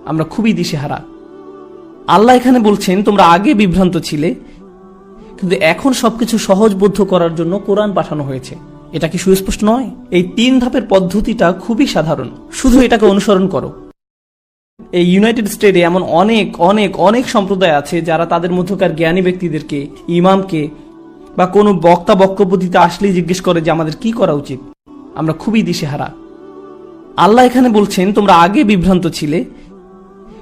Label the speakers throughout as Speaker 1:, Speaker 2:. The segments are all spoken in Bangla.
Speaker 1: আমরা খুবই দিশেহারা। আল্লাহ এখানে বলছেন তোমরা আগে বিভ্রান্ত ছিলে, কিন্তু এখন সবকিছু সহজবোধ্য করার জন্য কোরআন পাঠানো হয়েছে। এটা কি সুস্পষ্ট নয়? এই 3 ধাপের পদ্ধতিটা খুবই সাধারণ, শুধু এটাকে অনুসরণ করো। এই ইউনাইটেড স্টেটে এমন অনেক অনেক অনেক সম্প্রদায় আছে যারা তাদের মধ্যকার জ্ঞানী ব্যক্তিদেরকে, ইমামকে বা কোনো বক্তা বক্তব্য দিতে আসলেই জিজ্ঞেস করে যে আমাদের কি করা উচিত। আমরা খুবই দিশেহারা। আল্লাহ এখানে বলছেন তোমরা আগে বিভ্রান্ত ছিলে,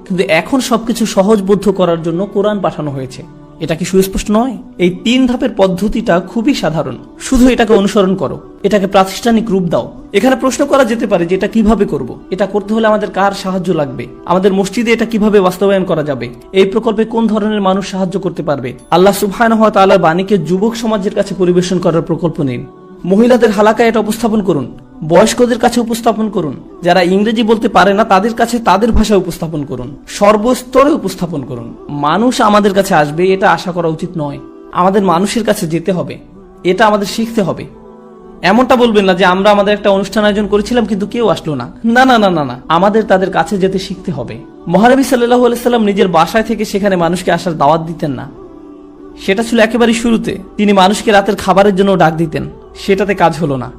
Speaker 1: কিন্তু এখন সবকিছু সহজবোধ্য করার জন্য কোরআন পাঠানো হয়েছে। এটা কি সুস্পষ্ট নয়? এই 3 ধাপের পদ্ধতিটা খুবই সাধারণ, শুধু এটাকে অনুসরণ করো, এটাকে প্রাতিষ্ঠানিক রূপ দাও। এখানে প্রশ্ন করা যেতে পারে যে এটা কিভাবে করব, এটা করতে হলে আমাদের কার সাহায্য লাগবে, আমাদের মসজিদে এটা কিভাবে বাস্তবায়ন করা যাবে, এই প্রকল্পে কোন ধরনের মানুষ সাহায্য করতে পারবে। আল্লাহ সুবহানাহু ওয়া তাআলার বাণীকে যুবক সমাজের কাছে পরিবেশন করার প্রকল্প নিন। মহিলাদের হালাকায় এটা উপস্থাপন করুন, বয়স্কদের কাছে উপস্থাপন করুন, যারা ইংরেজি বলতে পারে না তাদের কাছে তাদের ভাষায় উপস্থাপন করুন, সর্বস্তরে উপস্থাপন করুন। মানুষ আমাদের কাছে আসবে এটা আশা করা উচিত নয়। আমাদের মানুষের কাছে যেতে হবে, এটা আমাদের শিখতে হবে। এমনটা বলবেন না যে আমরা আমাদের একটা অনুষ্ঠান আয়োজন করেছিলাম কিন্তু কেউ আসলো না। না না না না না, আমাদের তাদের কাছে যেতে শিখতে হবে। মহানবী সাল্লাল্লাহু আলাইহি সাল্লাম নিজের বাসায় থেকে সেখানে মানুষকে আসার দাওয়াত দিতেন না, সেটা ছিল একেবারে শুরুতে। তিনি মানুষকে রাতের খাবারের জন্য ডাক দিতেন, সেটাতে কাজ হলো না।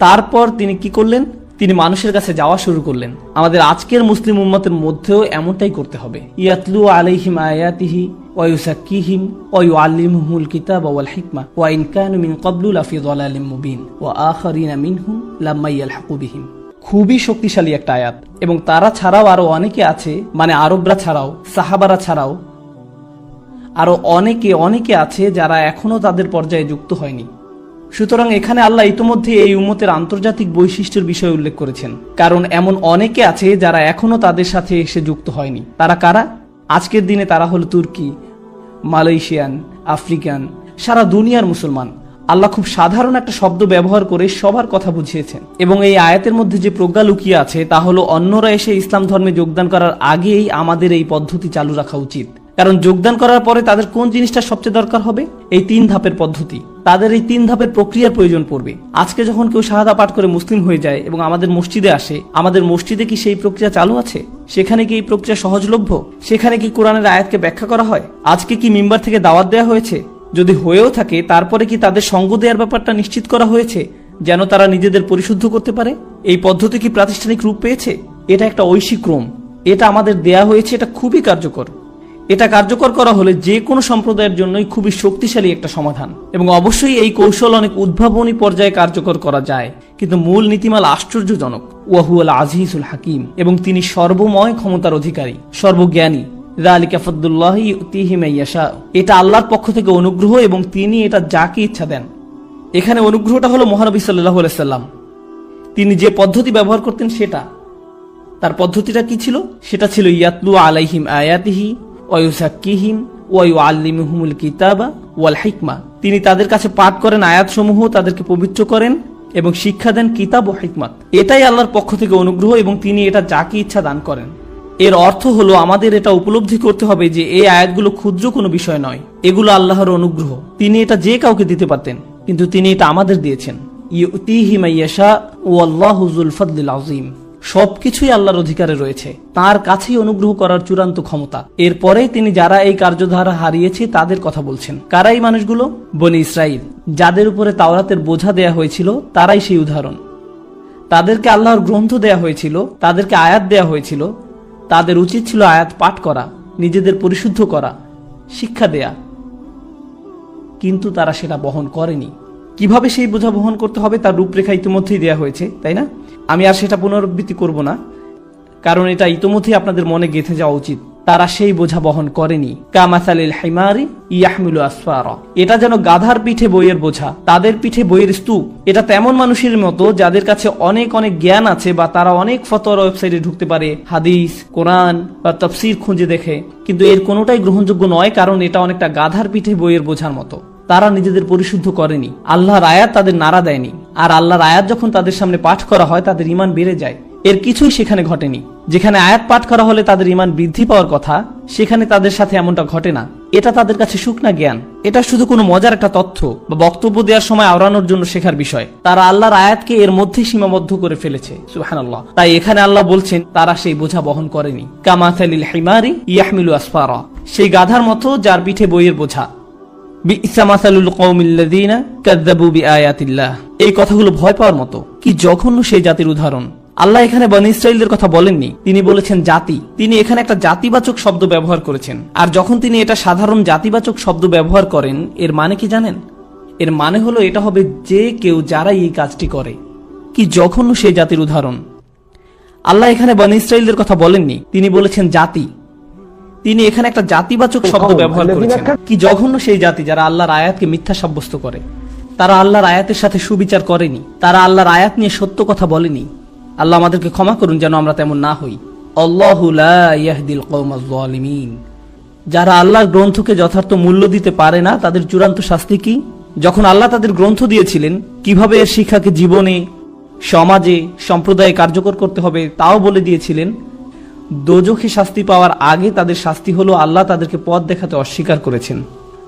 Speaker 1: তারপর তিনি কি করলেন? তিনি মানুষের কাছে যাওয়া শুরু করলেন। আমাদের আজকের মুসলিম উম্মতের মধ্যেও এমনটাই করতে হবে। ইয়াতলু আলাইহিম আয়াতিহি ওয়া ইউযাক্কিহিম ওয়া ইউআল্লিমুহুমুল কিতাবা ওয়াল হিকমা ওয়া ইন কানু মিন ক্বাবলু লাফি যালালিম মুবিন ওয়া আখারিনা মিনহুম লাম্মা ইয়ালহাকু বিহিম। খুবই শক্তিশালী একটা আয়াত। এবং তারা ছাড়াও আরো অনেকে আছে, মানে আরবরা ছাড়াও, সাহাবারা ছাড়াও আরো অনেকে আছে যারা এখনো তাদের পর্যায়ে যুক্ত হয়নি। সুতরাং এখানে আল্লাহ ইতোমধ্যে এই উম্মতের আন্তর্জাতিক বৈশিষ্ট্যের বিষয় উল্লেখ করেছেন, কারণ এমন অনেকে আছে যারা এখনো তাদের সাথে এসে যুক্ত হয়নি। তারা কারা? আজকের দিনে তারা হলো তুর্কি, মালয়েশিয়ান, আফ্রিকান, সারা দুনিয়ার মুসলমান। আল্লাহ খুব সাধারণ একটা শব্দ ব্যবহার করে সবার কথা বুঝিয়েছেন। এবং এই আয়াতের মধ্যে যে প্রজ্ঞা লুকিয়ে আছে তা হলো অন্যরা এসে ইসলাম ধর্মে যোগদান করার আগেই আমাদের এই পদ্ধতি চালু রাখা উচিত। কারণ যোগদান করার পরে তাদের কোন জিনিসটা সবচেয়ে দরকার হবে? এই 3 ধাপের পদ্ধতি। তাদের এই 3 ধাপের প্রক্রিয়ার প্রয়োজন পড়বে। আজকে যখন কেউ শাহাদা পাঠ করে মুসলিম হয়ে যায় এবং আমাদের মসজিদে আসে, আমাদের মসজিদে কি সেই প্রক্রিয়া চালু আছে? সেখানে কি এই প্রক্রিয়া সহজলভ্য? সেখানে কি কোরআনের আয়াতকে ব্যাখ্যা করা হয়? আজকে কি মিম্বার থেকে দাওয়াত দেওয়া হয়েছে? যদি হয়েও থাকে তারপরে কি তাদের সঙ্গ দেওয়ার ব্যাপারটা নিশ্চিত করা হয়েছে যেন তারা নিজেদের পরিশুদ্ধ করতে পারে? এই পদ্ধতি কি প্রাতিষ্ঠানিক রূপ পেয়েছে? এটা একটা ঐশী ক্রম, এটা আমাদের দেয়া হয়েছে। এটা খুবই কার্যকর। এটা কার্যকর করা হলে যে কোনো সম্প্রদায়ের জন্যই খুবই শক্তিশালী একটা সমাধান। এবং অবশ্যই এই কৌশল অনেক উদ্ভাবনী পর্যায়ে কার্যকর করা যায়, কিন্তু মূল নীতিমালা আশ্চর্যজনক। ওয়াহুয়াল আজিজুল হাকিম, এবং তিনি সর্বময় ক্ষমতার অধিকারী, সর্বজ্ঞানী। যালিকা ফাদলুল্লাহি ইউতিহি মান ইয়াশা। এটা আল্লাহর পক্ষ থেকে অনুগ্রহ এবং তিনি এটা যাকে ইচ্ছা দেন। এখানে অনুগ্রহটা হলো মহানবী সাল্লাল্লাহু আলাইহি সাল্লাম। তিনি যে পদ্ধতি ব্যবহার করতেন সেটা, তার পদ্ধতিটা কি ছিল? সেটা ছিল ইয়াতলু আলাইহিম আয়াতিহি ওয়া ইউযাক্কিহিম ওয়া ইউআল্লিমুহুমুল কিতাবা ওয়াল হিকমা। তিনি তাদের কাছে পাঠ করেন আয়াতসমূহ, তাদেরকে পবিত্র করেন এবং শিক্ষা দেন কিতাব ও হিকমত। এটাই আল্লাহর পক্ষ থেকে অনুগ্রহ এবং তিনি এটা যাকে ইচ্ছা দান করেন। এর অর্থ হলো আমাদের এটা উপলব্ধি করতে হবে যে এই আয়াতগুলো ক্ষুদ্র কোনো বিষয় নয়, এগুলো আল্লাহর অনুগ্রহ। তিনি এটা যে কাউকে দিতে পারতেন, কিন্তু তিনি এটা আমাদের দিয়েছেন। ইউতিহি মান ইয়াশা ওয়াল্লাহু যুল ফাদলিল আযীম। সবকিছুই আল্লাহর অধিকারে রয়েছে, তার কাছেই অনুগ্রহ করার চূড়ান্ত ক্ষমতা। এরপরে তিনি যারা এই কার্যধারা হারিয়েছে তাদের কথা বলছেন। কারাই মানুষগুলো? বনি ইসরাইল, যাদের উপরে তাওরাতের বোঝা দেয়া হয়েছিল, তারাই সেই উদাহরণ। তাদেরকে আল্লাহর গ্রন্থ দেয়া হয়েছিল, তাদেরকে আয়াত দেয়া হয়েছিল, তাদের উচিত ছিল আয়াত পাঠ করা, নিজেদের পরিশুদ্ধ করা, শিক্ষা দেয়া, কিন্তু তারা সেটা বহন করেনি। কিভাবে সেই বোঝা বহন করতে হবে তার রূপরেখা ইতিমধ্যেই দেয়া হয়েছে, তাই না? আমি আর সেটা পুনরাবৃত্তি করব না, কারণ এটা ইতিমধ্যেই আপনাদের মনে গেঁথে যাওয়া উচিত। তারা সেই বোঝা বহন করেনি। কামাসালিল হিমারি ইয়াহমিলু আসফারা। এটা যেন গাধার পিঠে বইয়ের বোঝা, তাদের পিঠে বইয়ের স্তূপ। এটা তেমন মানুষের মতো যাদের কাছে অনেক অনেক জ্ঞান আছে বা তারা অনেক ফতোয়ার ওয়েবসাইটে ঢুকতে পারে, হাদিস, কোরআন বা তাফসীর খুঁজে দেখে, কিন্তু এর কোনোটাই গ্রহণযোগ্য নয়, কারণ এটা অনেকটা গাধার পিঠে বইয়ের বোঝার মতো। তারা নিজেদের পরিশুদ্ধ করেনি, আল্লাহর আয়াত তাদের নাড়া দেয়নি। আর আল্লাহর আয়াত যখন তাদের সামনে পাঠ করা হয় তাদের ঈমান বেড়ে যায়। এর কিছুই সেখানে ঘটেনি। যেখানে আয়াত পাঠ করা হলে তাদের ঈমান বৃদ্ধি পাওয়ার কথা, সেখানে তাদের সাথে এমনটা ঘটে না। এটা তাদের কাছে শুকনা জ্ঞান, এটা শুধু কোনো মজার একটা তথ্য বা বক্তব্য দেওয়ার সময় আওড়ানোর জন্য শেখার বিষয়। তারা আল্লাহর আয়াতকে এর মধ্যে সীমাবদ্ধ করে ফেলেছে। সুবহানাল্লাহ। তাই এখানে আল্লাহ বলছেন তারা সেই বোঝা বহন করেনি। কামাথালিল হিমারি ইয়াহমিলু আসফারা, সেই গাধার মতো যার পিঠে বইয়ের বোঝা। বিইসা মাসালুল কওমিল্লাযীনা কাযযাবু বিআয়াতিল্লাহ, এই কথাগুলো ভয় পাওয়ার মতো। কি জঘন্য সেই জাতির উদাহরণ। আল্লাহ এখানে বনী ইসরাইলদের কথা বলেননি, তিনি বলেছেন জাতি। তিনি এখানে একটা জাতিবাচক শব্দ ব্যবহার করেছেন। আর যখন তিনি এটা সাধারণ জাতিবাচক শব্দ ব্যবহার করেন, এর মানে কি জানেন? এর মানে হলো এটা হবে যে কেউ যারাই এই কাজটি করে। কি জঘন্য সেই জাতির উদাহরণ। আল্লাহ এখানে বনী ইসরাইলদের কথা বলেননি, তিনি বলেছেন জাতি। তিনি এখানে একটা জাতিবাচক শব্দ ব্যবহার করেছেন। কি জঘন্য সেই জাতি যারা আল্লাহর আয়াতকে মিথ্যা সাব্যস্ত করে। তারা আল্লাহর আয়াতের সাথে সুবিচার করেনি, তারা আল্লাহর আয়াত নিয়ে সত্য কথা বলেনি। আল্লাহ আমাদেরকে ক্ষমা করুন যেন আমরা তেমন না হই। আল্লাহু লা ইয়াহদিল কওমাজ যালিমিন, যারা আল্লাহর গ্রন্থকে যথার্থ মূল্য দিতে পারে না তাদের চূড়ান্ত শাস্তি কি? যখন আল্লাহ তাদের গ্রন্থ দিয়েছিলেন, কিভাবে এর শিক্ষাকে জীবনে, সমাজে, সম্প্রদায়ে কার্যকর করতে হবে তাও বলে দিয়েছিলেন। দোজখে শাস্তি পাওয়ার আগে তাদের শাস্তি হলো আল্লাহ তাদেরকে পথ দেখাতে অস্বীকার করেছেন।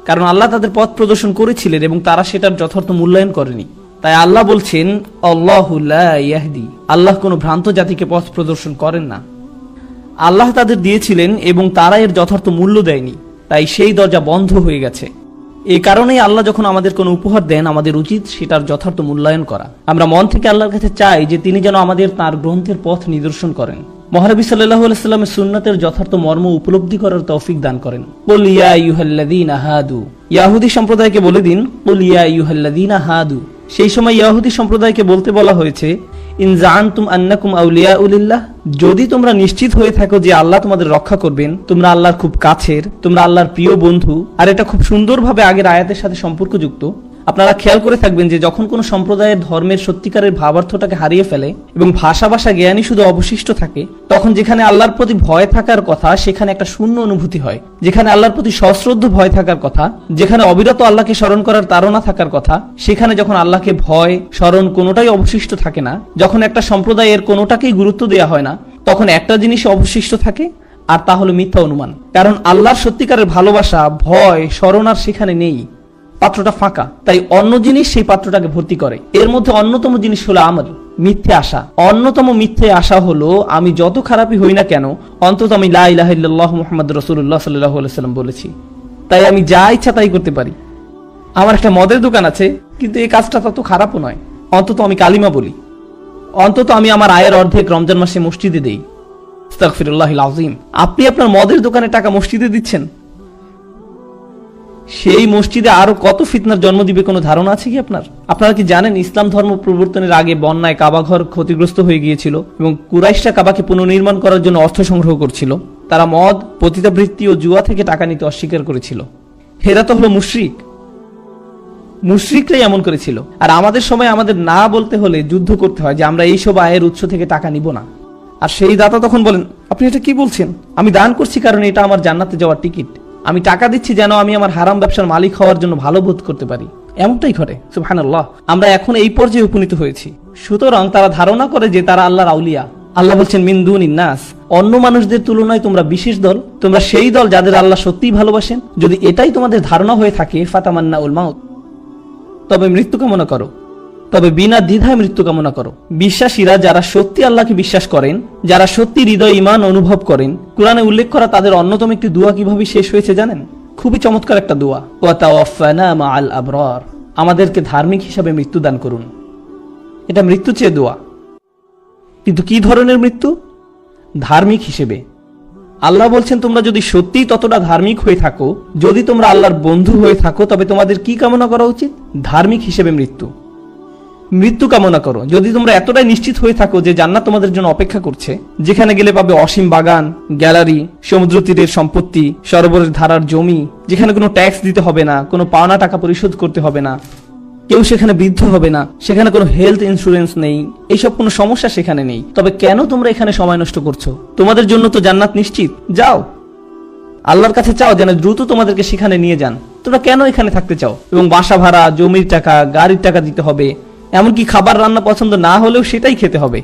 Speaker 1: কারণ আল্লাহ তাদের পথ প্রদর্শন করেছিলেন এবং তারা সেটার যথার্থ মূল্যায়ন করেনি। তাই আল্লাহ বলছেন আল্লাহু লা ইয়াহদি, আল্লাহ কোনো ভ্রান্ত জাতিকে পথ প্রদর্শন করেন না। আল্লাহ তাদের দিয়েছিলেন এবং তারা এর যথার্থ মূল্য দেয়নি, তাই সেই দরজা বন্ধ হয়ে গেছে। এই কারণেই আল্লাহ যখন আমাদের কোনো উপহার দেন, আমাদের উচিত সেটার যথার্থ মূল্যায়ন করা। আমরা মন থেকে আল্লাহর কাছে চাই যে তিনি যেন আমাদের তার গ্রন্থের পথ নিদর্শন করেন, মহানবী সাল্লাল্লাহু আলাইহি ওয়াসাল্লামের সুন্নাতের যথার্থ মর্ম উপলব্ধি করার তৌফিক দান করেন। কুল ইয়া আইয়ুহাল্লাযীনা হাদু, ইহুদি সম্প্রদায়কে বলে দিন, কুল ইয়া আইয়ুহাল্লাযীনা হাদু। সেই সময় ইহুদি সম্প্রদায়কে বলতে বলা হয়েছে, ইন জাআনতুম আন্নাকুম আউলিয়াউ লিল্লাহ, যদি তোমরা নিশ্চিত হয়ে থাকো যে আল্লাহ তোমাদের রক্ষা করবেন, তোমরা আল্লাহর খুব কাছের, তোমরা আল্লাহর প্রিয় বন্ধু। আর এটা খুব সুন্দরভাবে আগের আয়াতের সাথে সম্পর্কযুক্ত। আপনারা খেয়াল করে থাকবেন যে যখন কোনো সম্প্রদায়ের ধর্মের সত্যিকারের ভাবার্থটাকে হারিয়ে ফেলে এবং ভাষা জ্ঞানই শুধু অবশিষ্ট থাকে, তখন যেখানে আল্লাহর প্রতি ভয় থাকার কথা সেখানে একটা শূন্য অনুভূতি হয়। যেখানে আল্লাহর প্রতি সশ্রদ্ধ ভয় থাকার কথা, যেখানে অবিরত আল্লাহকে স্মরণ করার তাড়না থাকার কথা, সেখানে যখন আল্লাহকে ভয় স্মরণ কোনোটাই অবশিষ্ট থাকে না, যখন একটা সম্প্রদায়ের কোনোটাকেই গুরুত্ব দেওয়া হয় না, তখন একটা জিনিস অবশিষ্ট থাকে, আর তা হলো মিথ্যা অনুমান। কারণ আল্লাহর সত্যিকারের ভালোবাসা, ভয় স্মরণ আর সেখানে নেই, পাত্রটা ফাঁকা। তাই অন্য জিনিস সেই পাত্রটাকে ভর্তি করে। এর মধ্যে অন্যতম জিনিস হলো আমল, মিথ্যে আশা। অন্যতম মিথ্যে আশা হলো আমি যত খারাপই হই না কেন, অন্তত আমি লা ইলাহা ইল্লাল্লাহু মুহাম্মাদুর রাসূলুল্লাহ সাল্লাল্লাহু আলাইহি ওয়াসাল্লাম বলেছি, তাই আমি যা ইচ্ছা তাই করতে পারি। আমার একটা মদের দোকান আছে, কিন্তু এই কাজটা তত খারাপও নয়। অন্তত আমি কালিমা বলি, অন্তত আমি আমার আয়ের অর্ধেক রমজান মাসে মসজিদে দেই। আস্তাগফিরুল্লাহিল আযীম। আপনি আপনার মদের দোকানে টাকা মসজিদে দিচ্ছেন, সেই মসজিদে আরো কত ফিতনার জন্ম দিবে কোনো ধারণা আছে কি আপনার? আপনারা কি জানেন ইসলাম ধর্ম প্রবর্তনের আগে বন্যায় কাবাঘর ক্ষতিগ্রস্ত হয়ে গিয়েছিল এবং কুরাইশরা কাবাকে পুনর্নির্মাণ করার জন্য অর্থ সংগ্রহ করছিল। তারা মদ, পতিতাবৃত্তি ও জুয়া থেকে টাকা নিতে অস্বীকার করেছিল। এরা তো হলো মুশরিক, মুশরিকরাই এমন করেছিল। আর আমাদের সময় আমাদের না বলতে হলে যুদ্ধ করতে হয় যে আমরা এইসব আয়ের উৎস থেকে টাকা নিব না। আর সেই দাতা তখন বলেন, আপনি এটা কি বলছেন? আমি দান করছি কারণ এটা আমার জান্নাতে যাওয়ার টিকিট। আমি টাকা দিচ্ছি যেন আমি আমার হারাম ব্যবসার মালিক হওয়ার জন্য ভালো বোধ করতে পারি। এমনটাই ঘটে। সুবহানাল্লাহ। আমরা এখন এই পর্যায়ে উপনীত হয়েছি। সুতরাং তারা ধারণা করে যে তারা আল্লাহর আউলিয়া। আল্লাহ বলছেন মিন দুনিন নাস, অন্য মানুষদের তুলনায় তোমরা বিশেষ দল, তোমরা সেই দল যাদের আল্লাহ সত্যিই ভালোবাসেন। যদি এটাই তোমাদের ধারণা হয়ে থাকে, ফাতামান্নাউল মাউত, তবে মৃত্যু কামনা করো, তবে বিনা দ্বিধায় মৃত্যু কামনা করো। বিশ্বাসীরা যারা সত্যি আল্লাহকে বিশ্বাস করেন, যারা সত্যি হৃদয় ঈমান অনুভব করেন, কোরআনে উল্লেখ করা তাদের অন্যতম একটি দোয়া কিভাবে শেষ হয়েছে জানেন? খুবই চমৎকার একটা দোয়া, ওয়া তাওয়াফানা মাআল আবরার, আমাদেরকে ধার্মিক হিসাবে মৃত্যু দান করুন। এটা মৃত্যু চেয়ে দোয়া, কিন্তু কি ধরনের মৃত্যু? ধার্মিক হিসেবে। আল্লাহ বলছেন তোমরা যদি সত্যিই ততটা ধার্মিক হয়ে থাকো, যদি তোমরা আল্লাহর বন্ধু হয়ে থাকো, তবে তোমাদের কি কামনা করা উচিত? ধার্মিক হিসেবে মৃত্যু কামনা করো। যদি তোমরা এতটাই নিশ্চিত হয়ে থাকো যে জান্নাত তোমাদের জন্য অপেক্ষা করছে, যেখানে গেলে পাবে অসীম বাগান, গ্যালারি, সমুদ্র তীরের সম্পত্তি, সরোবরের ধারার জমি, যেখানে কোনো ট্যাক্স দিতে হবে না, কোনো পাওনা টাকা পরিশোধ করতে হবে না, কেউ সেখানে বৃদ্ধ হবে না, সেখানে কোনো হেলথ ইন্স্যুরেন্স নেই, এইসব কোনো সমস্যা সেখানে নেই, তবে কেন তোমরা এখানে সময় নষ্ট করছো? তোমাদের জন্য তো জান্নাত নিশ্চিত। যাও আল্লাহর কাছে চাও যেন দ্রুত তোমাদেরকে সেখানে নিয়ে যান। তোমরা কেন এখানে থাকতে চাও? এবং বাসা ভাড়া, জমির টাকা, গাড়ির টাকা দিতে হবে, এমনকি খাবার রান্না পছন্দ না হলেও সেটাই খেতে হবে।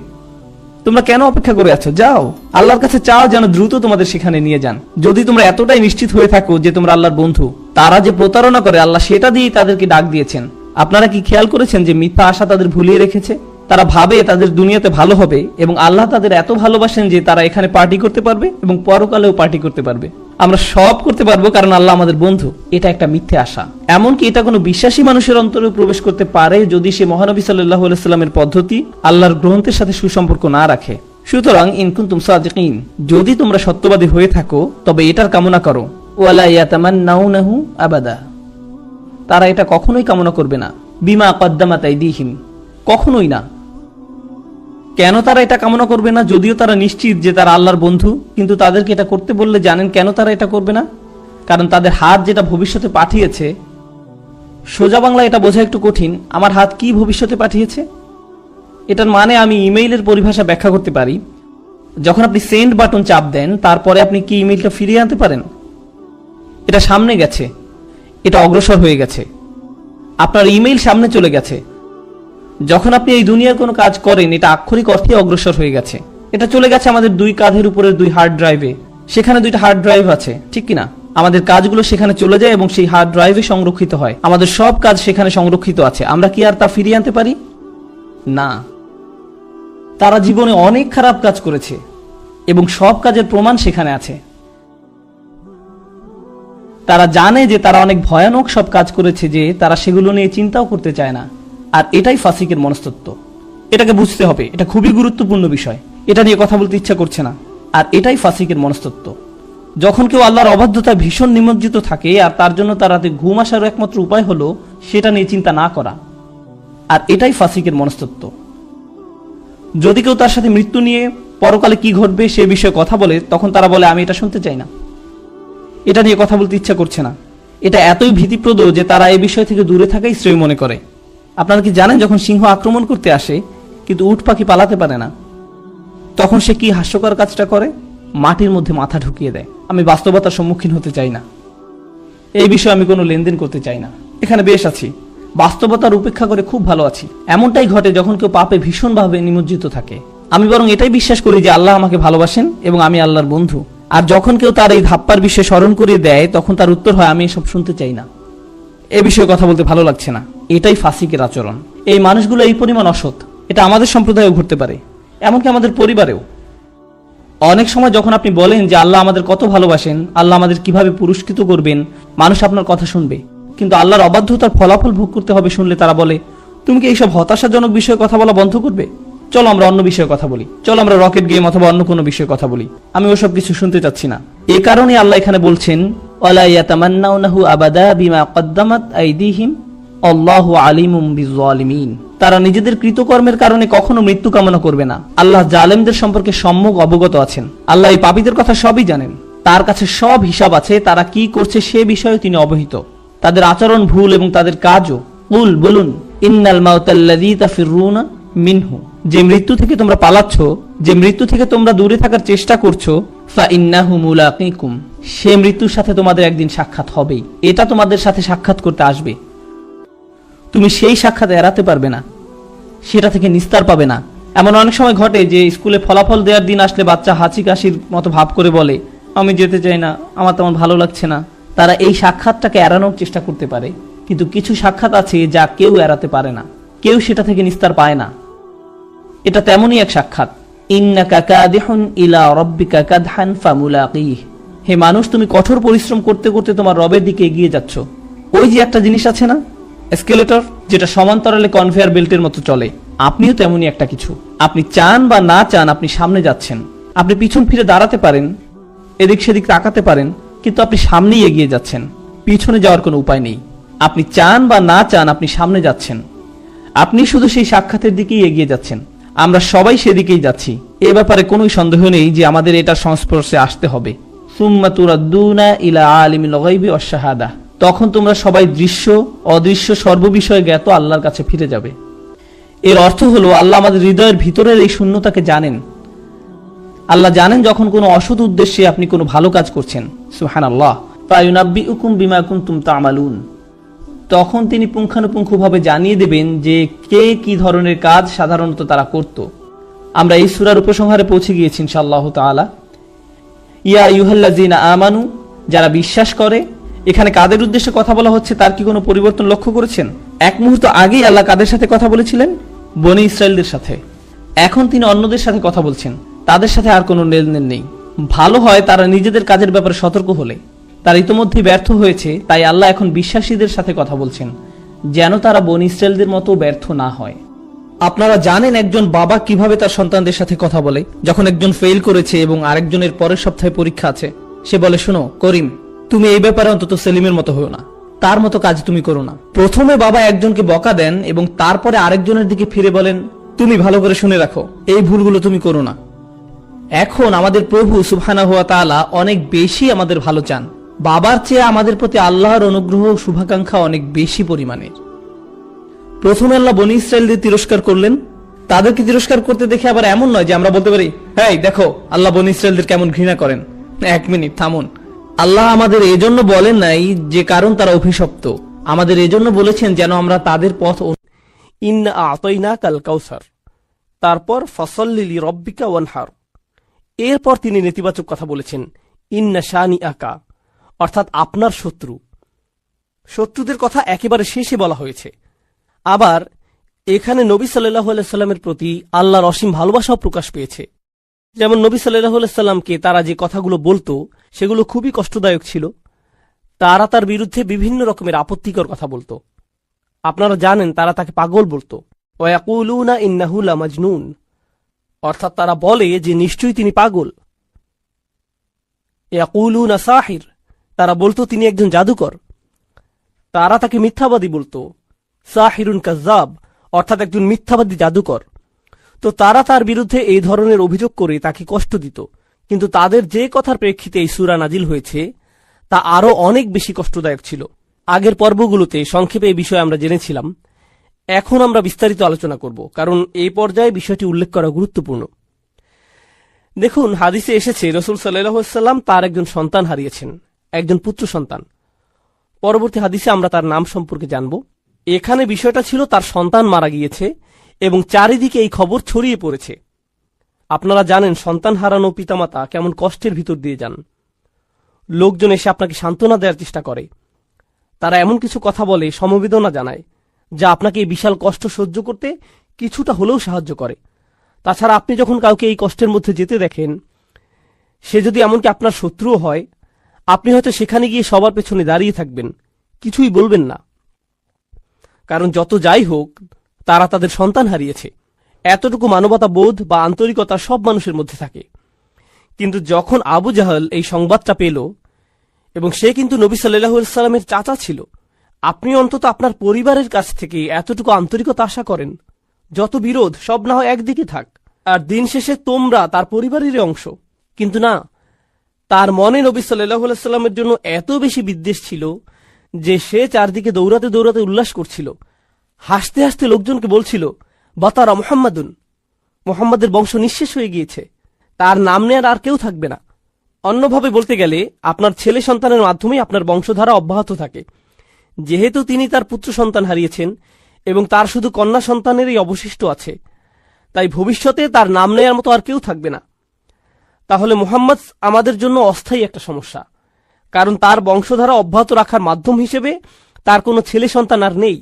Speaker 1: তোমরা কেন অপেক্ষা করে আছো? যাও আল্লাহর কাছে চাও যেন দ্রুত তোমাদের সেখানে নিয়ে যান। যদি তোমরা এতটাই নিশ্চিত হয়ে থাকো যে তোমরা আল্লাহর বন্ধু, তারা যে প্রতারণা করে আল্লাহ সেটা দিয়েই তাদেরকে ডাক দিয়েছেন। আপনারা কি খেয়াল করেছেন যে মিথ্যা আশা তাদের ভুলিয়ে রেখেছে? তারা ভাবে তাদের দুনিয়াতে ভালো হবে এবং আল্লাহ তাদের এত ভালোবাসেন যে তারা এখানে পার্টি করতে পারবে এবং পরকালেও পার্টি করতে পারবে। আমরা সব করতে পারবো কারণ আল্লাহ আমাদের বন্ধু। এটা একটা মিথ্যে আশা। এমনকি এটা কোনো বিশ্বাসী মানুষের অন্তরে প্রবেশ করতে পারে যদি সে মহানবী সাল্লাল্লাহু আলাইহি সাল্লামের পদ্ধতি, আল্লাহর গ্রন্থের সাথে সুসম্পর্ক না রাখে। সুতরাং ইন কুনতুম সাদিকিন, যদি তোমরা সত্যবাদী হয়ে থাকো তবে এটার কামনা করো। ওয়ালা ইয়াতামান্নাউনাহু আবাদা, তারা এটা কখনোই কামনা করবে না। বিমা কদ্দামাত আইদিহিম, কখনোই না। কেন তারা এটা কামনা করবে না? যদিও তারা নিশ্চিত যে তারা আল্লাহর বন্ধু, কিন্তু তাদেরকে এটা করতে বললে জানেন কেন তারা এটা করবে না? কারণ তাদের হাত যেটা ভবিষ্যতে পাঠিয়েছে, সোজা বাংলা এটা বোঝা একটু কঠিন। আমার হাত কি ভবিষ্যতে পাঠিয়েছে? এটার মানে আমি ইমেইলের পরিভাষা ব্যাখ্যা করতে পারি। যখন আপনি সেন্ড বাটন চাপ দেন, তারপরে আপনি কি ইমেইলটা ফিরিয়ে আনতে পারেন? এটা সামনে গেছে, এটা অগ্রসর হয়ে গেছে, আপনার ইমেইল সামনে চলে গেছে। যখন আপনি এই দুনিয়ার কোনো কাজ করেন, এটা আক্ষরিক অর্থে অগ্রসর হয়ে গেছে। এটা চলে গেছে আমাদের দুই কাঁধের উপরের দুই হার্ড ড্রাইভে। সেখানে দুইটা হার্ড ড্রাইভ আছে, ঠিক কিনা? আমাদের কাজগুলো সেখানে চলে যায় এবং সেই হার্ড ড্রাইভে সংরক্ষিত হয়। আমাদের সব কাজ সেখানে সংরক্ষিত আছে। আমরা কি আর তা ফিরিয়ে আনতে পারি? না। তারা জীবনে অনেক খারাপ কাজ করেছে এবং সব কাজের প্রমাণ সেখানে আছে। তারা জানে যে তারা অনেক ভয়ানক সব কাজ করেছে, যে তারা সেগুলো নিয়ে চিন্তাও করতে চায় না। আর এটাই ফাসিকের মনস্তত্ব। এটাকে বুঝতে হবে, এটা খুবই গুরুত্বপূর্ণ বিষয়। এটা নিয়ে কথা বলতে ইচ্ছা করছে না। আর এটাই ফাসিকের মনস্তত্ব। যখন কেউ আল্লাহর অবাধ্যতায় ভীষণ নিমজ্জিত থাকে আর তার জন্য তার রাতে ঘুম আসার একমাত্র উপায় হলো সেটা নিয়ে চিন্তা না করা, আর এটাই ফাসিকের মনস্তত্ব। যদি কেউ তার সাথে মৃত্যু নিয়ে পরকালে কি ঘটবে সে বিষয়ে কথা বলে, তখন তারা বলে আমি এটা শুনতে চাই না, এটা নিয়ে কথা বলতে ইচ্ছা করছে না। এটা এতই ভীতিপ্রদ যে তারা এই বিষয় থেকে দূরে থাকাই শ্রেয় মনে করে। আপনারা কি জানেন, যখন সিংহ আক্রমণ করতে আসে কিন্তু উট পাখি পালাতে পারে না, তখন সে কি হাস্যকর কাজটা করে? মাটির মধ্যে মাথা ঢুকিয়ে দেয়। আমি বাস্তবতার সম্মুখীন হতে চাই না, এই বিষয়ে আমি কোনো লেনদেন করতে চাই না। এখানে বেশ আছি, বাস্তবতার উপেক্ষা করে খুব ভালো আছি। এমনটাই ঘটে যখন কেউ পাপে ভীষণভাবে নিমজ্জিত থাকে। আমি বরং এটাই বিশ্বাস করি যে আল্লাহ আমাকে ভালোবাসেন এবং আমি আল্লাহর বন্ধু। আর যখন কেউ তার এই ধাপ্পার বিষয়ে স্মরণ করিয়ে দেয়, তখন তার উত্তর হয় আমি এসব শুনতে চাই না, এ বিষয়ে কথা বলতে ভালো লাগছে না। এটাই ফাসিকের আচরণ। এই মানুষগুলো এই পরিমাণ অসৎ, এটা আমাদের সম্প্রদায়েও ঘটতে পারে, এমনকি আমাদের পরিবারেও। অনেক সময় যখন আপনি বলেন যে আল্লাহ আমাদের কত ভালোবাসেন, আল্লাহ আমাদের কিভাবে পুরস্কৃত করবেন, মানুষ আপনার কথা শুনবে। কিন্তু আল্লাহর অবাধ্যতার ফলাফল ভোগ করতে হবে শুনলে তারা বলে তুমি কি এইসব হতাশাজনক বিষয়ে কথা বলা বন্ধ করবে? চলো আমরা অন্য বিষয়ে কথা বলি, চলো আমরা রকেট গেম অথবা অন্য কোনো বিষয়ে কথা বলি। আমি ওসব কিছু শুনতে চাচ্ছি না। এই কারণে আল্লাহ এখানে বলছেন ওয়ালা ইয়াতামান্নাউনাহু আবাদা বিমা কদ্দামাত আইদিহিম আল্লাহু আলিমুম বিজ্জালিমিন। তারা নিজেদের কৃতকর্মের কারণে কখনো মৃত্যু কামনা করবে না। আল্লাহ জালেমদের সম্পর্কে সম্যক অবগত আছেন। আল্লাহ এই পাপীদের কথা সবই জানেন, তার কাছে সব হিসাব আছে। তারা কি করছে সে বিষয়ে তিনি অবহিত। তাদের আচরণ ভুল এবং তাদের কাজও। কুল, বলুন, ইন্নাল মাউতাল্লাযী তাফিরুনা মিনহু, যে মৃত্যু থেকে তোমরা পালাচ্ছ, যে মৃত্যু থেকে তোমরা দূরে থাকার চেষ্টা করছো, ফা ইন্নাহু মুলাকিকুম, সে মৃত্যুর সাথে তোমাদের একদিন সাক্ষাৎ হবেই। এটা তোমাদের সাথে সাক্ষাৎ করতে আসবে। তুমি সেই সাক্ষাৎ এড়াতে পারবে না, সেটা থেকে নিস্তার পাবে না। এমন অনেক সময় ঘটে যে স্কুলে ফলাফল দেওয়ার দিন আসলে বাচ্চা হাঁচি কাশির মতো ভাব করে বলে আমি যেতে চাই না, আমার তেমন ভালো লাগছে না। তারা এই সাক্ষাৎটাকে এড়ানোর চেষ্টা করতে পারে, কিন্তু কিছু সাক্ষাৎ আছে যা কেউ এড়াতে পারে না, কেউ সেটা থেকে নিস্তার পায় না। এটা তেমনই এক সাক্ষাৎ। ইন্নাকা কাদিহুন ইলা রাব্বিকা কাদহান ফামুলাকিহ, হে মানুষ তুমি কঠোর পরিশ্রম করতে করতে তোমার রবের দিকে এগিয়ে যাচ্ছ। ওই যে একটা জিনিস আছে না, এসকেলেটর, যেটা সমান্তরালে কনভেয়ার বেল্টের মতো চলে, আপনিও তেমনই একটা কিছু। আপনি চান বা না চান আপনি সামনে যাচ্ছেন। আপনি পিছন ফিরে দাঁড়াতে পারেন, এদিক সেদিক তাকাতে পারেন, কিন্তু আপনি সামনেই এগিয়ে যাচ্ছেন। পিছনে যাওয়ার কোনো উপায় নেই। আপনি চান বা না চান আপনি সামনে যাচ্ছেন। আপনি শুধু সেই সাক্ষাতের দিকেই এগিয়ে যাচ্ছেন। আমরা সবাই সেদিকেই যাচ্ছি, এ ব্যাপারে কোনো সন্দেহ নেই যে আমাদের এটার সংস্পর্শে আসতে হবে। সুম্মা তুরাদ্দুনা ইলা আলিমিল গায়বি ওয়াশ শাহাদা, তখন তোমরা সবাই দৃশ্য অদৃশ্য সর্ববিষয়ে জ্ঞাত আল্লাহর কাছে ফিরে যাবে। এর অর্থ হলো আল্লাহ আমাদের হৃদয়ের ভিতরের এই শূন্যতাকে জানেন। আল্লাহ জানেন যখন কোনো অসৎ উদ্দেশ্যে আপনি কোনো ভালো কাজ করছেন। সুবহানাল্লাহ। ফায়ুনাব্বিউকুম বিমা কুনতুম তা'মালুন, তখন তিনি পুঙ্খানুপুঙ্খভাবে জানিয়ে দেবেন যে কে কি ধরনের কাজ সাধারণত তারা করত। আমরা এই সূরার উপসংহারে পৌঁছে গিয়েছি ইনশাআল্লাহ তাআলা। ইয়া আইয়ুহাল্লাযীনা আমানু, যারা বিশ্বাস করে। এখানে কাদের উদ্দেশ্যে কথা বলা হচ্ছে তার কি কোনো পরিবর্তন লক্ষ্য করেছেন? এক মুহূর্ত আগেই আল্লাহ কাদের সাথে কথা বলেছিলেন? বনী ইসরায়েলদের সাথে। এখন তিনি অন্যদের সাথে কথা বলছেন, তাদের সাথে আর কোনো লেনদেন নেই। ভালো হয় তারা নিজেদের কাজের ব্যাপারে সতর্ক হলে। তারা ইতোমধ্যে ব্যর্থ হয়েছে, তাই আল্লাহ এখন বিশ্বাসীদের সাথে কথা বলছেন যেন তারা বনী ইসরায়েলদের মতো ব্যর্থ না হয়। আপনারা জানেন একজন বাবা কিভাবে তার সন্তানদের সাথে কথা বলে। যখন একজন ফেল করেছে এবং আরেকজনের পরের সপ্তাহে পরীক্ষা আছে, সে বলে, শোনো করিম, তুমি এই ব্যাপারে অন্তত সেলিমের মতো হও না, তার মতো কাজ তুমি করো না। প্রথমে বাবা একজনকে বকা দেন এবং তারপরে আরেকজনের দিকে ফিরে বলেন, তুমি ভালো করে শুনে রাখো, এই ভুলগুলো তুমি করো না। এখন আমাদের প্রভু সুবহানাহু ওয়া তাআলা অনেক বেশি আমাদের ভালো চান। বাবার চেয়ে আমাদের প্রতি আল্লাহর অনুগ্রহ ও শুভাকাঙ্ক্ষা অনেক বেশি পরিমাণের। প্রথমে আল্লাহ বনী ইসরায়েলদের তিরস্কার করলেন। তাদেরকে তিরস্কার করতে দেখে আবার এমন নয় যে আমরা বলতে পারি, হ্যাঁ দেখো আল্লাহ বনী ইসরায়েলদের কেমন ঘৃণা করেন। এক মিনিট থামুন। আল্লাহ আমাদের এজন্য বলেন নাই যে কারণ তারা অভিশপ্ত, আমাদের এজন্য বলেছেন যেন আমরা তাদের পথ।
Speaker 2: ইন্না আ'তাইনাকাল কাউসার, তারপর ফাসাল্লি লিরাব্বিকা ওয়ানহার। এরপর তিনি নেতিবাচক কথা বলেছেন, ইন্না শানিআকা, অর্থাৎ আপনার শত্রু। শত্রুদের কথা একেবারে শেষে বলা হয়েছে। আবার এখানে নবী সাল্লাল্লাহু আলাইহি সাল্লামের প্রতি আল্লাহর অসীম ভালোবাসাও প্রকাশ পেয়েছে। যেমন নবী সাল্লাল্লাহু আলাইহি সাল্লামকে তারা যে কথাগুলো বলতো সেগুলো খুবই কষ্টদায়ক ছিল। তারা তার বিরুদ্ধে বিভিন্ন রকমের আপত্তিকর কথা বলতো। আপনারা জানেন তারা তাকে পাগল বলতো। ওয়ায়াকুলুনা ইন্নাহু লামাজনুন, অর্থাৎ তারা বলে যে নিশ্চয়ই তিনি পাগল। ইয়াকুলুনা সাহির, তারা বলতো তিনি একজন জাদুকর। তারা তাকে মিথ্যাবাদী বলতো, সাহিরুন কাজ্জাব, অর্থাৎ একজন মিথ্যাবাদী জাদুকর। তো তারা তার বিরুদ্ধে এই ধরনের অভিযোগ করে তাকে কষ্ট দিত। কিন্তু তাদের যে কথার প্রেক্ষিতে এই সূরা নাজিল হয়েছে তা আরো অনেক বেশি কষ্টদায়ক ছিল। আগের পর্বগুলোতে সংক্ষেপে এই বিষয়ে আমরা জেনেছিলাম। এখন আমরা বিস্তারিত আলোচনা করব, কারণ এই পর্যায়ে বিষয়টি উল্লেখ করা গুরুত্বপূর্ণ। দেখুন, হাদিসে এসেছে রাসূল সাল্লাল্লাহু আলাইহি ওয়াসাল্লাম তার একজন সন্তান হারিয়েছেন, একজন পুত্র সন্তান। পরবর্তী হাদিসে আমরা তার নাম সম্পর্কে জানব। এখানে বিষয়টা ছিল তার সন্তান মারা গিয়েছে এবং চারিদিকে এই খবর ছড়িয়ে পড়েছে। আপনারা জানেন সন্তান হারানো পিতামাতা কেমন কষ্টের ভিতর দিয়ে যান। লোকজন এসে আপনাকে সান্ত্বনা দেওয়ার চেষ্টা করে। তারা এমন কিছু কথা বলে, সমবেদনা জানায়, যা আপনাকে এই বিশাল কষ্ট সহ্য করতে কিছুটা হলেও সাহায্য করে। তাছাড়া আপনি যখন কাউকে এই কষ্টের মধ্যে যেতে দেখেন, সে যদি এমনকি আপনার শত্রুও হয়, আপনি হয়তো সেখানে গিয়ে সবার পেছনে দাঁড়িয়ে থাকবেন, কিছুই বলবেন না। কারণ যত যাই হোক, তারা তাদের সন্তান হারিয়েছে। এতটুকু মানবতা বোধ বা আন্তরিকতা সব মানুষের মধ্যে থাকে। কিন্তু যখন আবু জাহল এই সংবাদটা পেল, এবং সে কিন্তু নবী সাল্লাল্লাহু আলাইহি সাল্লামের চাচা ছিল, আপনি অন্তত আপনার পরিবারের কাছ থেকে এতটুকু আন্তরিকতা আশা করেন। যত বিরোধ সব না হয় একদিকে থাক, আর দিন শেষে তোমরা তার পরিবারেরই অংশ। কিন্তু না, তার মনে নবী সাল্লাল্লাহু আলাইহি সাল্লামের জন্য এত বেশি বিদ্বেষ ছিল যে সে চারদিকে দৌড়াতে দৌড়াতে উল্লাস করছিল, হাসতে হাসতে লোকজনকে বলছিল, বাতারা মুহাম্মাদুন, মুহাম্মাদের বংশ নিঃশেষ হয়ে গিয়েছে, তার নাম নেয়ার আর কেউ থাকবে না। অন্যভাবে বলতে গেলে আপনার ছেলে সন্তানের মাধ্যমেই আপনার বংশধারা অব্যাহত থাকে। যেহেতু তিনি তার পুত্র সন্তান হারিয়েছেন এবং তার শুধু কন্যা সন্তানেরই অবশিষ্ট আছে, তাই ভবিষ্যতে তার নাম নেয়ার মতো আর কেউ থাকবে না। তাহলে মুহাম্মদ আমাদের জন্য অস্থায়ী একটা সমস্যা, কারণ তার বংশধারা অব্যাহত রাখার মাধ্যম হিসেবে তার কোনো ছেলে সন্তান আর নেই।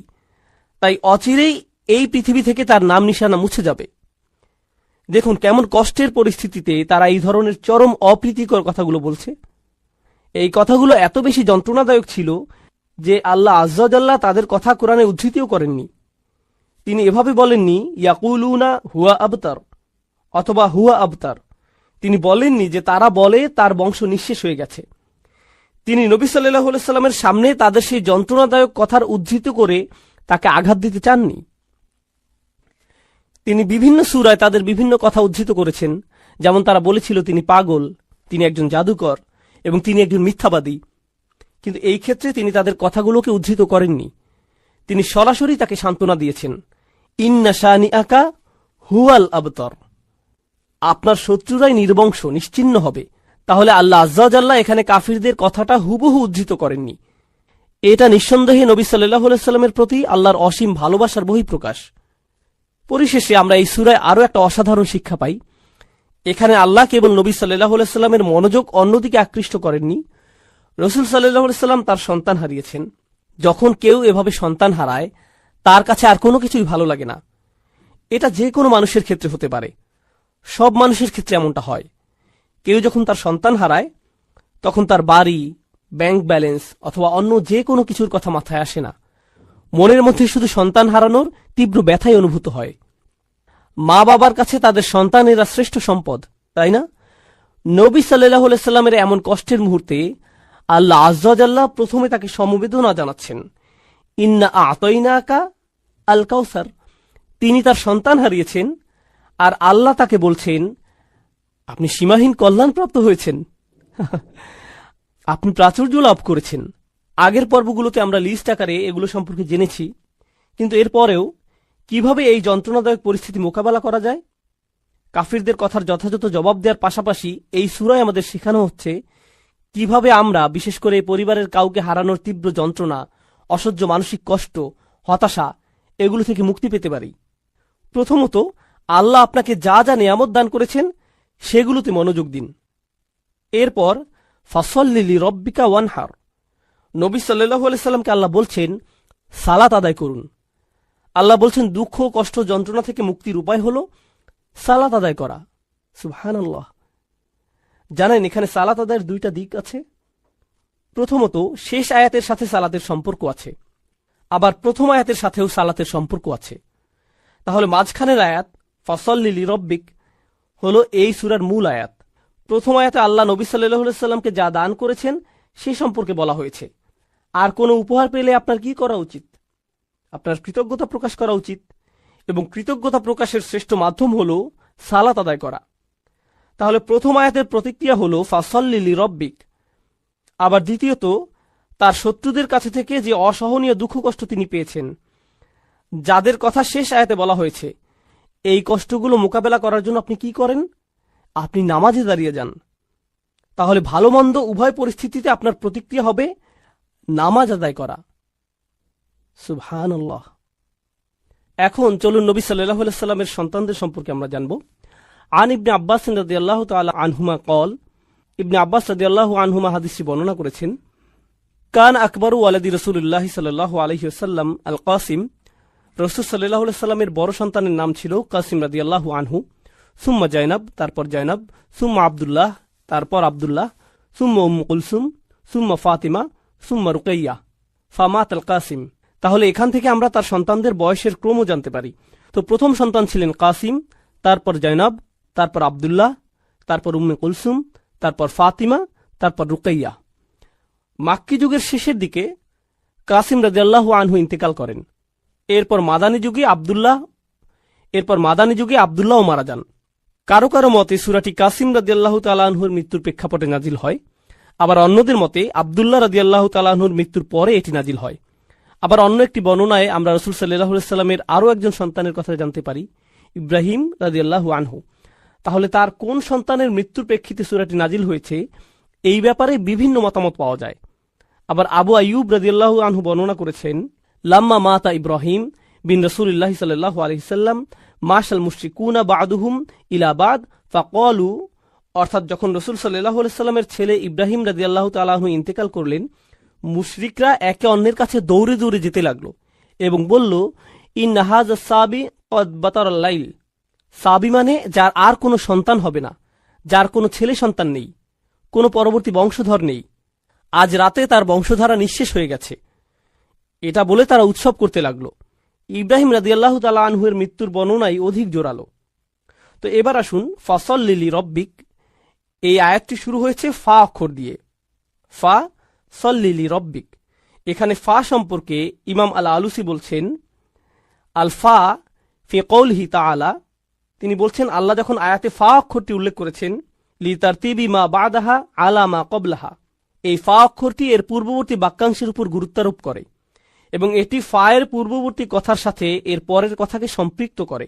Speaker 2: তাই অচিরেই এই পৃথিবী থেকে তার নাম নিশানা মুছে যাবে। দেখুন কেমন কষ্টের পরিস্থিতিতে তারা এই ধরনের চরম অপ্রীতিকর কথাগুলো বলছে। এই কথাগুলো এত বেশি যন্ত্রণাদায়ক ছিল যে আল্লাহ আজ্জা ওয়া জাল্লা তাদের কথা কোরআনে উদ্ধৃতিও করেননি। তিনি এভাবে বলেননি ইয়াকুলুনা হুয়া আবতার অথবা হুয়া আবতার। তিনি বলেননি যে তারা বলে তার বংশ নিঃশেষ হয়ে গেছে। তিনি নবী সাল্লাল্লাহু আলাইহি সাল্লামের সামনে তাদের সেই যন্ত্রণাদায়ক কথার উদ্ধৃত করে তাকে আঘাত দিতে চাননি। তিনি বিভিন্ন সূরায় তাদের বিভিন্ন কথা উদ্ধৃত করেছেন, যেমন তারা বলেছিল তিনি পাগল, তিনি একজন জাদুকর এবং তিনি একজন মিথ্যাবাদী। কিন্তু এই ক্ষেত্রে তিনি তাদের কথাগুলোকে উদ্ধৃত করেননি। তিনি সরাসরি তাকে সান্ত্বনা দিয়েছেন, ইন্না শানিআকা হুয়াল আবতার, আপনার শত্রুরাই নির্বংশ নিশ্চিহ্ন হবে। তাহলে আল্লাহ আজ্জা ওয়া জাল্লা এখানে কাফিরদের কথাটা হুবহু উদ্ধৃত করেননি। এটা নিঃসন্দেহে নবী সাল্লাল্লাহু আলাইহি সাল্লামের প্রতি আল্লাহর অসীম ভালোবাসার বহিঃপ্রকাশ। পরিশেষে আমরা এই সূরায় আরো একটা অসাধারণ শিক্ষা পাই। এখানে আল্লাহ কেবল নবী সাল্লাল্লাহু আলাইহি সাল্লামের মনোযোগ অন্যদিকে আকৃষ্ট করেননি। রাসূল সাল্লাল্লাহু আলাইহি সাল্লাম তার সন্তান হারিয়েছেন। যখন কেউ এভাবে সন্তান হারায়, তার কাছে আর কোনো কিছুই ভালো লাগে না। এটা যে কোনো মানুষের ক্ষেত্রে হতে পারে, সব মানুষের ক্ষেত্রে এমনটা হয়। কেউ যখন তার সন্তান হারায়, তখন তার বাড়ি, ব্যাংক ব্যালেন্স অথবা অন্য যে কোনো কিছুর কথা মাথায় আসে না। মনের মধ্যে শুধু সন্তান হারানোর তীব্র ব্যথাই অনুভূত হয়। মা বাবার কাছে তাদের সন্তানেরা শ্রেষ্ঠ সম্পদ, তাই না? নবী সাল্লাল্লাহু আলাইহি সাল্লামের এমন কষ্টের মুহূর্তে আল্লাহ আযজা ওয়া জাল্লা প্রথমে তাকে সমবেদনা জানাচ্ছেন। ইন্না আ'তাইনাকা আল কাউসার। তিনি তার সন্তান হারিয়েছেন, আর আল্লাহ তাকে বলছেন, আপনি সীমাহীন কল্যাণপ্রাপ্ত হয়েছেন, আপনি প্রাচুর্য লাভ করেছেন। আগের পর্বগুলোতে আমরা লিস্ট আকারে এগুলো সম্পর্কে জেনেছি, কিন্তু এরপরেও কিভাবে এই যন্ত্রণাদায়ক পরিস্থিতি মোকাবেলা করা যায়, কাফিরদের কথার যথাযথ জবাব দেওয়ার পাশাপাশি এই সূরায় আমাদের শেখানো হচ্ছে কিভাবে আমরা, বিশেষ করে পরিবারের কাউকে হারানোর তীব্র যন্ত্রণা, অসহ্য মানসিক কষ্ট, হতাশা এগুলো থেকে মুক্তি পেতে পারি। প্রথমত, আল্লাহ আপনাকে যা যা নিয়ামত দান করেছেন সেগুলোতে মনোযোগ দিন। এরপর ফাসল্লি লিরাব্বিকা ওয়ানহার। নবী সাল্লাল্লাহু আলাইহি সাল্লামকে আল্লাহ বলছেন সালাত আদায় করুন। আল্লাহ বলছেন দুঃখ, কষ্ট, যন্ত্রণা থেকে মুক্তির উপায় হল সালাত আদায় করা। সুবহানাল্লাহ। জানেন, এখানে সালাত আদায়ের দুইটা দিক আছে। প্রথমত, শেষ আয়াতের সাথে সালাতের সম্পর্ক আছে, আবার প্রথম আয়াতের সাথেও সালাতের সম্পর্ক আছে। তাহলে মাঝখানের আয়াত ফাসল্লি লিরাব্বিক হল এই সূরার মূল আয়াত। প্রথম আয়াতে আল্লাহ নবী সাল্লাল্লাহু আলাইহি সাল্লামকে যা দান করেছেন সে সম্পর্কে বলা হয়েছে। আর কোনো উপহার পেলে আপনার কি করা উচিত? আপনার কৃতজ্ঞতা প্রকাশ করা উচিত, এবং কৃতজ্ঞতা প্রকাশের শ্রেষ্ঠ মাধ্যম হল সালাত আদায় করা। তাহলে প্রথম আয়াতের প্রতিক্রিয়া হল ফাসল্লি লিরাব্বিক। আবার দ্বিতীয়ত, তার শত্রুদের কাছে থেকে যে অসহনীয় দুঃখ কষ্ট তিনি পেয়েছেন, যাদের কথা শেষ আয়াতে বলা হয়েছে, এই কষ্টগুলো মোকাবেলা করার জন্য আপনি কি করেন? আপনি নামাজে দাঁড়িয়ে যান। তাহলে ভালো মন্দ উভয় পরিস্থিতিতে আপনার প্রতিক্রিয়া হবে নামাজ আদায় করা। সুবহানাল্লাহ। এখন চলুন নবী সাল্লাল্লাহু আলাইহি সাল্লামের সন্তানদের সম্পর্কে আমরা জানব। আন ইবনে আব্বাস রাদিয়াল্লাহু তাআলা আনহুমা কল। ইবনে আব্বাস রাদিয়াল্লাহু আনহুমা হাদিসটি বর্ণনা করেছেন, কান আকবরু ওয়ালাদি রাসূলুল্লাহ সাল্লাল্লাহু আলাইহি ওয়াসাল্লাম আল কাসিম। রাসূল সাল্লাল্লাহু আলাইহি সাল্লামের বড় সন্তানের নাম ছিল কাসিম রাদিয়াল্লাহু আনহু। সুম্মা জাইনাব, তারপর জাইনাব, সুম্মা আব্দুল্লাহ, তারপর আব্দুল্লাহ, সুম্মা উম্মু কুলসুম, সুম্মা ফাতিমা, সুম্মা রুকাইয়া, ফামাত আল কাসিম। তাহলে এখান থেকে আমরা তার সন্তানদের বয়সের ক্রমও জানতে পারি। তো প্রথম সন্তান ছিলেন কাসিম, তারপর জাইনাব, তারপর আব্দুল্লাহ, তারপর উম্মে কুলসুম, তারপর ফাতিমা, তারপর রুকাইয়া। মাক্কি যুগের শেষের দিকে কাসিম রাদিয়াল্লাহু আনহু ইন্তেকাল করেন। এরপর মাদানী যুগে আব্দুল্লাহও মারা যান। কারো কারো মতে সূরাটি কাসিম রাদিয়াল্লাহু তাআলা আনহুর মৃত্যুর প্রেক্ষাপটে নাজিল হয়, আবার অন্যদের মতে আব্দুল্লাহ রাদিয়াল্লাহু তাআলা আনহুর মৃত্যুর পরে এটি নাজিল হয়। আবার অন্য একটি বর্ণনায় আমরা রাসূল সাল্লাল্লাহু আলাইহি সাল্লামের আরও একজন সন্তানের কথা জানতে পারি, ইব্রাহিম রাদিয়াল্লাহু আনহু। তাহলে তার কোন সন্তানের মৃত্যুর প্রেক্ষিতে সূরাটি নাজিল হয়েছে, এই ব্যাপারে বিভিন্ন মতামত পাওয়া যায়। আবার আবু আইয়ুব রাদিয়াল্লাহু আনহু বর্ণনা করেছেন, লাম্মা মাতা ইব্রাহিম বিন রাসূলিল্লাহ সাল্লাল্লাহু আলাইহি সাল্লাম মাশাল মুশরিকুনা বা'দুহুম ইলা বা'দ ফাকালু। অর্থাৎ যখন রাসূল সাল্লাল্লাহু আলাইহি সাল্লামের ছেলে ইব্রাহিম রাদিয়াল্লাহু তাআলা আনহু ইন্তেকাল করলেন, মুশরিকরা একে অন্যের কাছে দৌড়ে দৌড়ে যেতে লাগলো এবং বলল, ইন্না হাযা সাবি ক্বাদ বাতারাল লাইল। সাবি মানে যার আর কোনো সন্তান হবে না, যার কোনো ছেলে সন্তান নেই, কোনো পরবর্তী বংশধর নেই, আজ রাতে তার বংশধারা নিঃশেষ হয়ে গেছে। এটা বলে তারা উৎসব করতে লাগলো। ইব্রাহিম রাদিয়াল্লাহু তাআলা আনহুর মৃত্যুর বর্ণনাই অধিক জোরালো। তো এবার আসুন, ফাসল্লি লিরাব্বিক, এই আয়াতটি শুরু হয়েছে ফা অক্ষর দিয়ে। ফা সল্লি লিরাব্বিক। এখানে ফা সম্পর্কে ইমাম আল আলুসি বলছেন, আল ফা ফি কওলিহি তাআলা, তিনি বলছেন আল্লাহ যখন আয়াতে ফা অক্ষরটি উল্লেখ করেছেন, লি তারতিবি মা বাদাহা আলা মা ক্বাবলাহা, এই ফা অক্ষরটি এর পূর্ববর্তী বাক্যাংশের উপর গুরুত্বারোপ করে এবং এটি ফা এর পূর্ববর্তী কথার সাথে এর পরের কথাকে সম্পৃক্ত করে।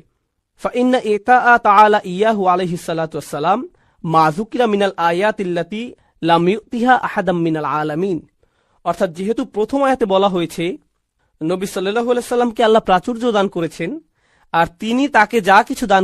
Speaker 2: ফাইন্না ইতাআ তাআলা ইয়াহু আলাইহিস সালাতু ওয়াস সালাম মা যুকিরা মিনাল আয়াতিল্লাতি লাম ইউতিহা আহাদাম মিনাল আলামিন। অর্থাৎ যেহেতু প্রথম আয়াতে বলা হয়েছে নবী সাল্লাল্লাহু আলাইহি সাল্লামকে আল্লাহ প্রাচুর্য দান করেছেন, আর তিনি তাকে যা কিছু দান